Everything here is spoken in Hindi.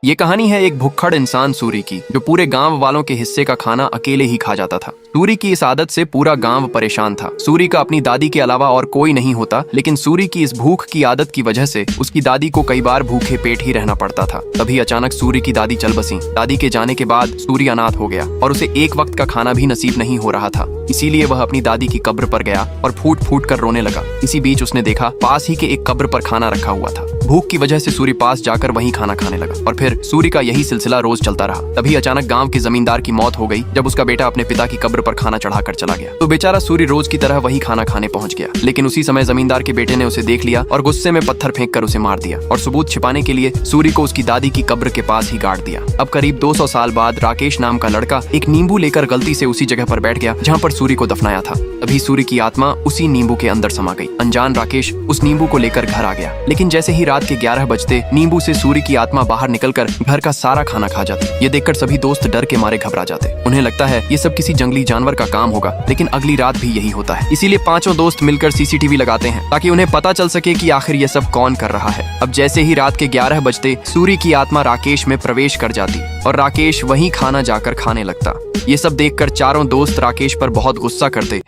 ये कहानी है एक भुक्खड़ इंसान सूरी की, जो पूरे गांव वालों के हिस्से का खाना अकेले ही खा जाता था। सूरी की इस आदत से पूरा गांव परेशान था। सूरी का अपनी दादी के अलावा और कोई नहीं होता, लेकिन सूरी की इस भूख की आदत की वजह से उसकी दादी को कई बार भूखे पेट ही रहना पड़ता था। तभी अचानक सूरी की दादी चल बसी। दादी के जाने के बाद सूरी अनाथ हो गया और उसे एक वक्त का खाना भी नसीब नहीं हो रहा था। इसीलिए वह अपनी दादी की कब्र पर गया और फूट फूट कर रोने लगा। इसी बीच उसने देखा पास ही के एक कब्र पर खाना रखा हुआ था। भूख की वजह से सूरी पास जाकर वहीं खाना खाने लगा और फिर सूरी का यही सिलसिला रोज चलता रहा। तभी अचानक गांव के जमींदार की मौत हो गई जब उसका बेटा अपने पिता की कब्र पर खाना चढ़ाकर चला गया। तो बेचारा सूरी रोज की तरह वही खाना खाने पहुंच गया, लेकिन उसी समय जमींदार के बेटे ने उसे देख लिया और गुस्से में पत्थर फेंक कर उसे मार दिया और सबूत छिपाने के लिए सूरी को उसकी दादी की कब्र के पास ही गाड़ दिया। अब करीब 200 साल बाद राकेश नाम का लड़का एक नींबू लेकर गलती से उसी जगह पर बैठ गया जहाँ पर सूरी को दफनाया था। अभी सूरी की आत्मा उसी नींबू के अंदर समा गई। अनजान राकेश उस नींबू को लेकर घर आ गया, लेकिन जैसे ही रात के 11 बजते नींबू से सूरी की आत्मा बाहर निकलकर घर का सारा खाना खा जाती। ये देखकर सभी दोस्त डर के मारे घबरा जाते। उन्हें लगता है ये सब किसी जंगली जानवर का काम होगा, लेकिन अगली रात भी यही होता है। इसीलिए पांचों दोस्त मिलकर सीसीटीवी लगाते हैं ताकि उन्हें पता चल सके कि आखिर ये सब कौन कर रहा है। अब जैसे ही रात के 11 बजते सूरी की आत्मा राकेश में प्रवेश कर जाती और राकेश वहीं खाना जाकर खाने लगता। ये सब देखकर चारों दोस्त राकेश पर बहुत गुस्सा करते